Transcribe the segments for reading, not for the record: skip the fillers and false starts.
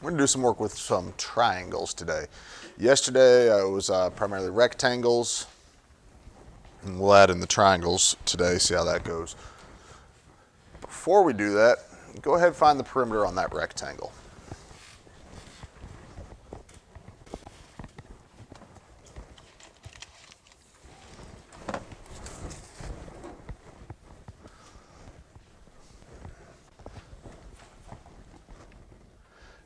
We're gonna do some work with some triangles today. Yesterday it was primarily rectangles, and we'll add in the triangles today, see how that goes. Before we do that, go ahead and find the perimeter on that rectangle.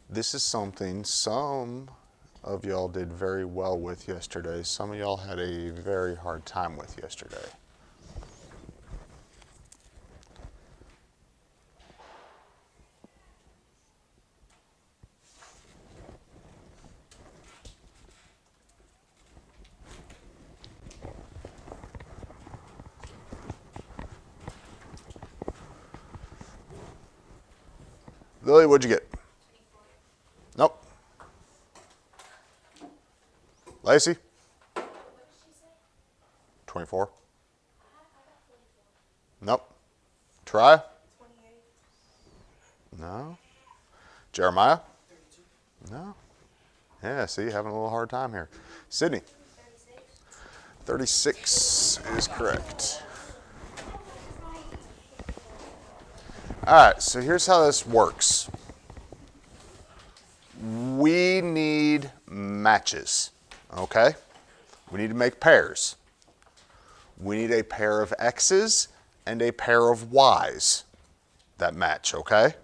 This is something some of y'all did very well with yesterday. Some of y'all had a very hard time with yesterday. Lily, what'd you get? Nope. Lacey? 24. Nope. Try? 28. No. Jeremiah? 32. No. Yeah, see, having a little hard time here. Sydney? 36 is correct. All right, so here's how this works. We need matches, okay? We need to make pairs. We need a pair of X's and a pair of Y's that match, okay?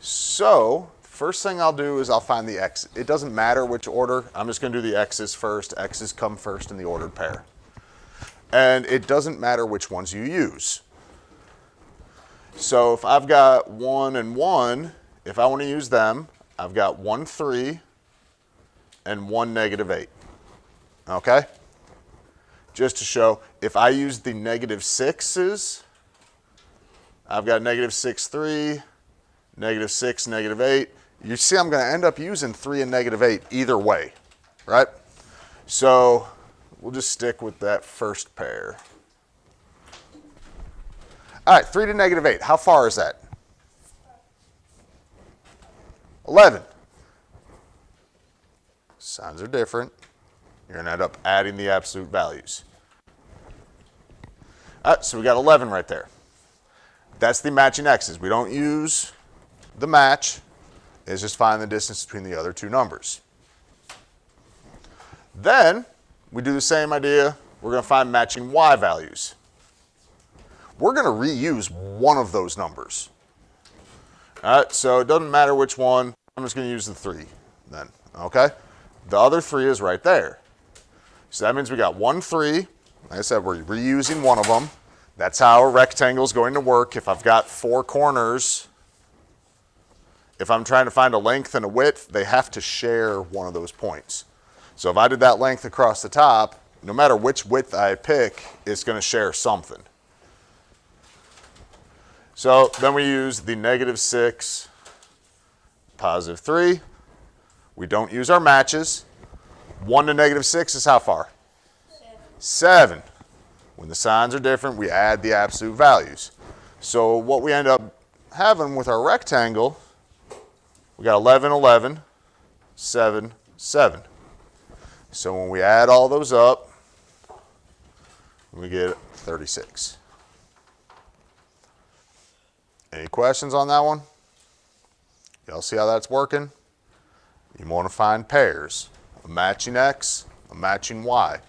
So, first thing I'll do is I'll find the X. It doesn't matter which order. I'm just going to do the X's first. X's come first in the ordered pair. And it doesn't matter which ones you use. So if I've got 1 and 1, if I want to use them, I've got 1, 3, and 1, -8. Okay? Just to show, if I use the -6s, I've got -6, 3, -6, -8. You see I'm going to end up using 3 and -8 either way, right? So we'll just stick with that first pair. All right, 3 to -8. How far is that? 11. Signs are different. You're going to end up adding the absolute values. All right, so we got 11 right there. That's the matching X's. We don't use the match. It's just find the distance between the other two numbers. Then we do the same idea. We're going to find matching Y values. We're going to reuse one of those numbers. All right, so it doesn't matter which one. I'm just going to use the 3 then, okay? The other 3 is right there. So that means we got 1, 3. Like I said, we're reusing one of them. That's how a rectangle is going to work. If I've got 4 corners, if I'm trying to find a length and a width, they have to share one of those points. So if I did that length across the top, no matter which width I pick, it's going to share something. So then we use the -6, +3. We don't use our matches. 1 to -6 is how far? 7. When the signs are different, we add the absolute values. So what we end up having with our rectangle, we got 11, 11, 7, 7. So when we add all those up, we get 36. Any questions on that one? Y'all see how that's working? You want to find pairs, a matching X, a matching Y.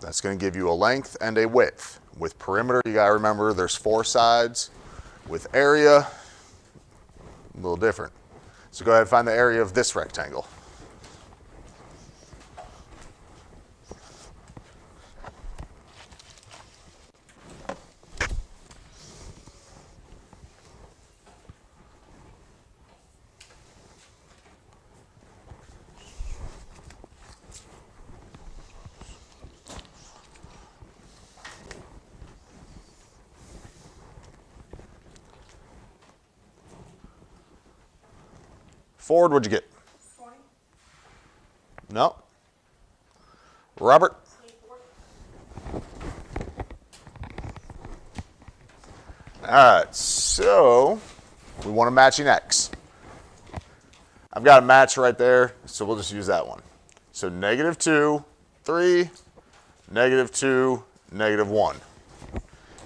That's going to give you a length and a width. With perimeter, you got to remember there's 4 sides. With area, a little different. So go ahead and find the area of this rectangle. Ford, what'd you get? 40. No. Robert? 24. All right, so we want a matching X. I've got a match right there, so we'll just use that one. So -2, 3, -2, -1.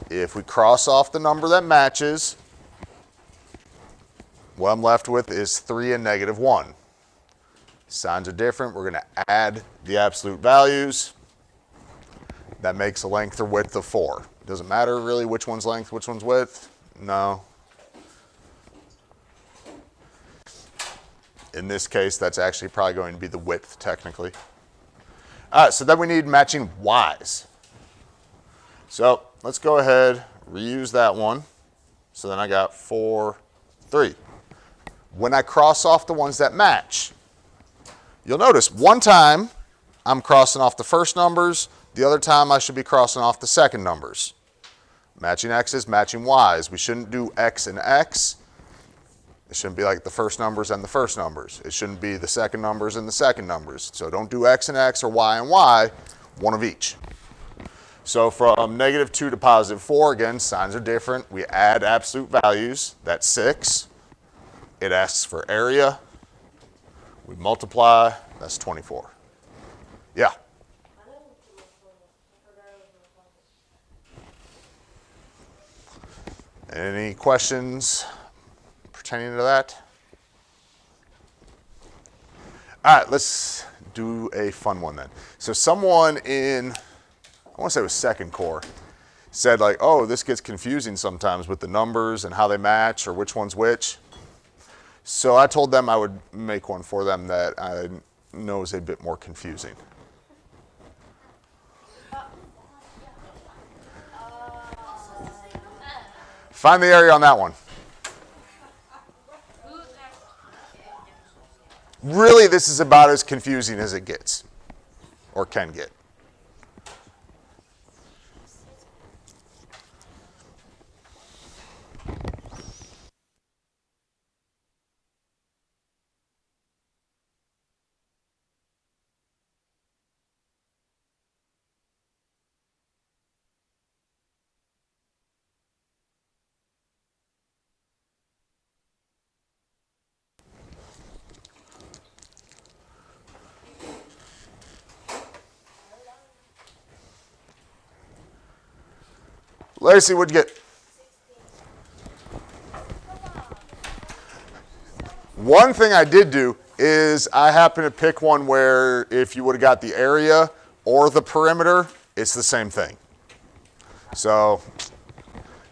If we cross off the number that matches, what I'm left with is 3 and -1. Signs are different. We're going to add the absolute values. That makes a length or width of 4. Doesn't matter really which one's length, which one's width. No. In this case, that's actually probably going to be the width technically. All right, so then we need matching y's. So let's go ahead, reuse that one. So then I got 4, 3. When I cross off the ones that match, you'll notice one time I'm crossing off the first numbers, the other time I should be crossing off the second numbers. Matching x's, matching y's. We shouldn't do x and x. It shouldn't be like the first numbers and the first numbers. It shouldn't be the second numbers and the second numbers. So don't do x and x or y and y, one of each. So from -2 to +4, again, signs are different. We add absolute values. That's 6. It asks for area. We multiply. That's 24. Yeah. Any questions pertaining to that? All right, let's do a fun one then. So someone in, I want to say it was second core, said like, oh, this gets confusing sometimes with the numbers and how they match or which one's which. So I told them I would make one for them that I know is a bit more confusing. Find the area on that one. Really, this is about as confusing as it gets, or can get. Lacey, what'd you get? One thing I did do is I happened to pick one where if you would have got the area or the perimeter, it's the same thing. So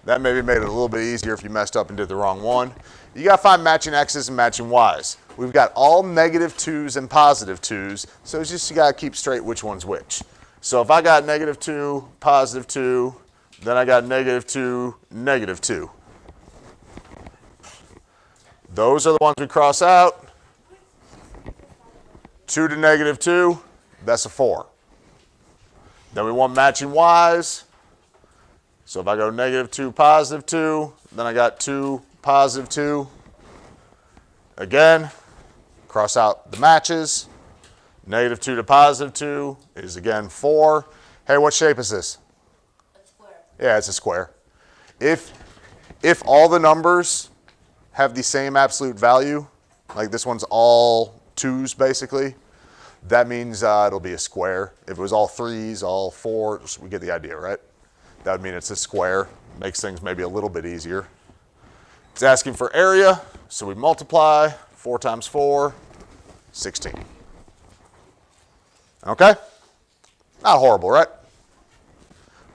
that maybe made it a little bit easier if you messed up and did the wrong one. You got to find matching x's and matching y's. We've got all -2s and +2s, so it's just you got to keep straight which one's which. So if I got -2, +2, then I got -2, -2. Those are the ones we cross out. 2 to -2, that's a 4. Then we want matching y's. So if I go -2, +2, then I got 2, +2. Again, cross out the matches. -2 to +2 is again 4. Hey, what shape is this? A square. Yeah, it's a square. If all the numbers have the same absolute value, like this one's all 2s basically, that means it'll be a square. If it was all 3s, all 4s, we get the idea, right? That would mean it's a square. Makes things maybe a little bit easier. It's asking for area, so we multiply. 4 times 4, 16. Okay? Not horrible, right?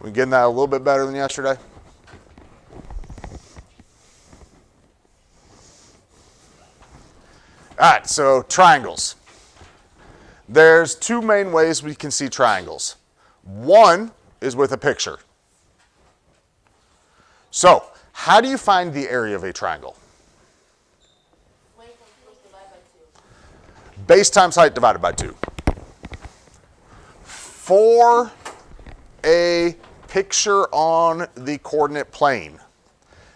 We getting that a little bit better than yesterday? All right, so triangles. There's 2 main ways we can see triangles. One is with a picture. So, how do you find the area of a triangle? Length divided by 2. Base times height divided by 2. For a picture on the coordinate plane,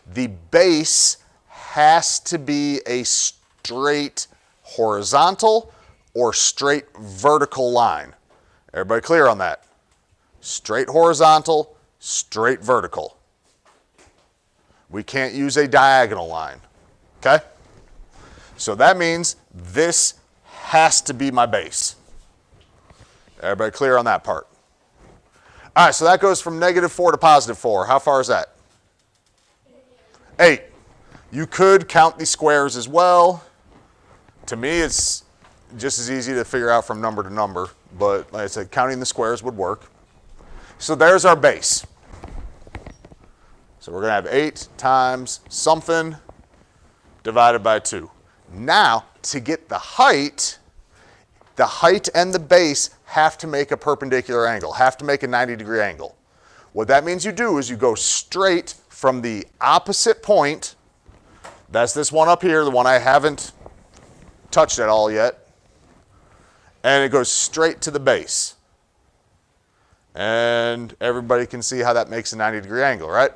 the base has to be a straight horizontal or straight vertical line. Everybody clear on that? Straight horizontal, straight vertical. We can't use a diagonal line, okay? So that means this has to be my base. Everybody clear on that part? All right, so that goes from -4 to +4. How far is that? 8. You could count the squares as well. To me, it's just as easy to figure out from number to number, but like I said, counting the squares would work. So there's our base. So we're going to have 8 times something divided by 2. Now, to get the height and the base have to make a perpendicular angle, have to make a 90-degree angle. What that means you do is you go straight from the opposite point. That's this one up here, the one I haven't touched at all yet. And it goes straight to the base. And everybody can see how that makes a 90-degree angle, right?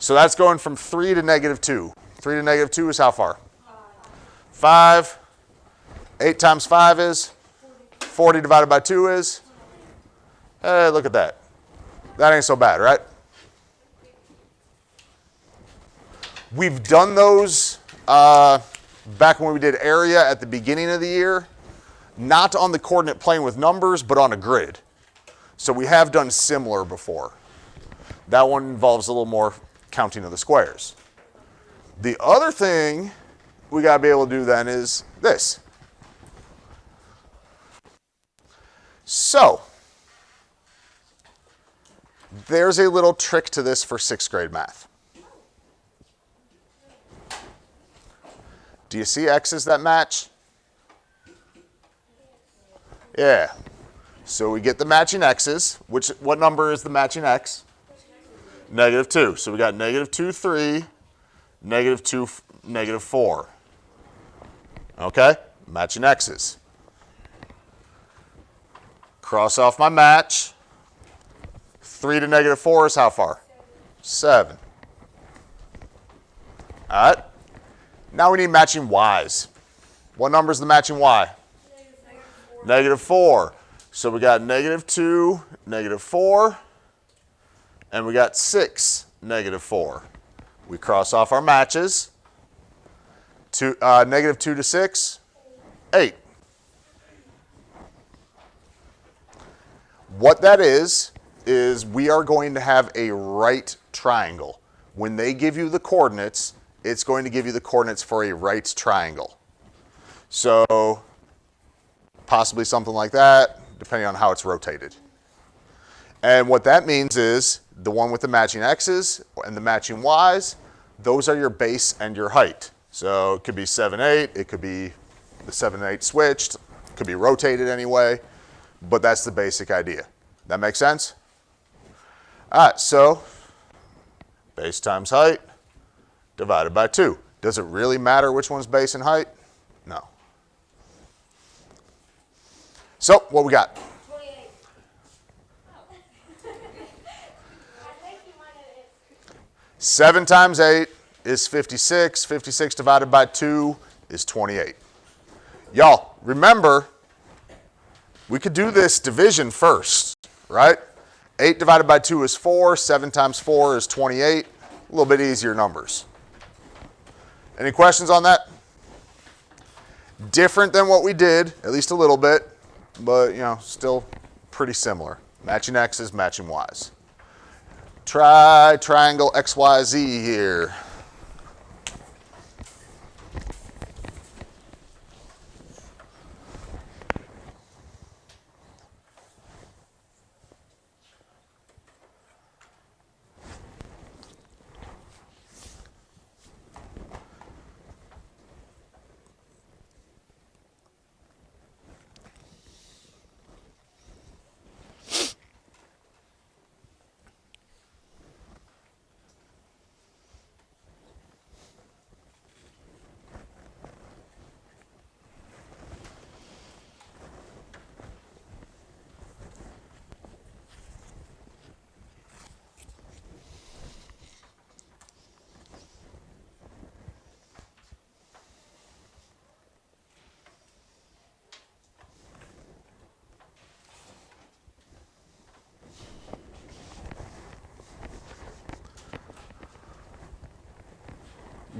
So that's going from 3 to -2. 3 to -2 is how far? 5. 8 times 5 is? 40 divided by 2 is? Hey, look at that. That ain't so bad, right? We've done those back when we did area at the beginning of the year, not on the coordinate plane with numbers, but on a grid. So we have done similar before. That one involves a little more counting of the squares. The other thing we got to be able to do then is this. So, there's a little trick to this for 6th grade math. Do you see x's that match? Yeah. So we get the matching x's. What number is the matching x? -2. So we got -2, 3, -2, -4. Okay? Matching x's. Cross off my match. 3 to -4 is how far? 7. All right. Now we need matching y's. What number is the matching y? -4. So we got -2, -4, and we got 6, -4. We cross off our matches. -2 to 6, 8. What that is we are going to have a right triangle. When they give you the coordinates, it's going to give you the coordinates for a right triangle. So possibly something like that, depending on how it's rotated. And what that means is the one with the matching x's and the matching y's, those are your base and your height. So it could be 7, 8, it could be the 7 and 8 switched, it could be rotated anyway, but that's the basic idea. That make sense? All right, so base times height divided by 2. Does it really matter which one's base and height? No. So what we got? 28. 7 times 8 is 56. 56 divided by 2 is 28. Y'all, remember, we could do this division first, right? 8 divided by 2 is 4. 7 times 4 is 28. A little bit easier numbers. Any questions on that? Different than what we did, at least a little bit, but still pretty similar. Matching x's, matching y's. Try triangle XYZ here.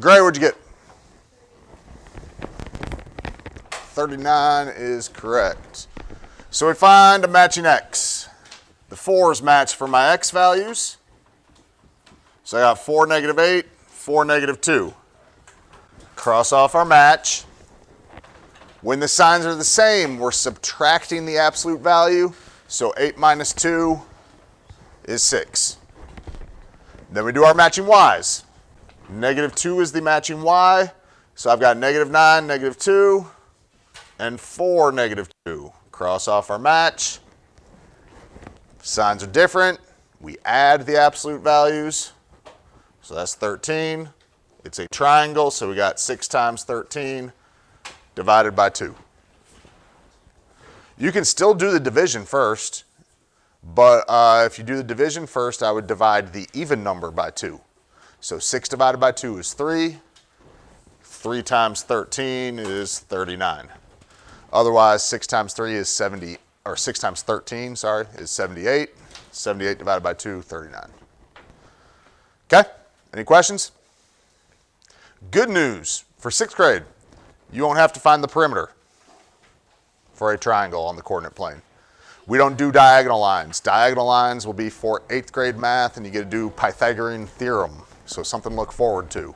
Gray, what'd you get? 39 is correct. So we find a matching x. The 4's match for my x values. So I got 4, -8, 4, -2. Cross off our match. When the signs are the same, we're subtracting the absolute value. So 8 minus 2 is 6. Then we do our matching y's. -2 is the matching y. So I've got -9, -2, and 4, -2. Cross off our match. Signs are different. We add the absolute values. So that's 13. It's a triangle, so we got 6 times 13 divided by 2. You can still do the division first, but if you do the division first, I would divide the even number by 2. So 6 divided by 2 is 3. 3 times 13 is 39. Otherwise, 6 times 3 is 70, or 6 times 13, sorry, is 78. 78 divided by 2, 39. Okay, any questions? Good news, for 6th grade, you won't have to find the perimeter for a triangle on the coordinate plane. We don't do diagonal lines. Diagonal lines will be for 8th grade math, and you get to do Pythagorean theorem, so something to look forward to.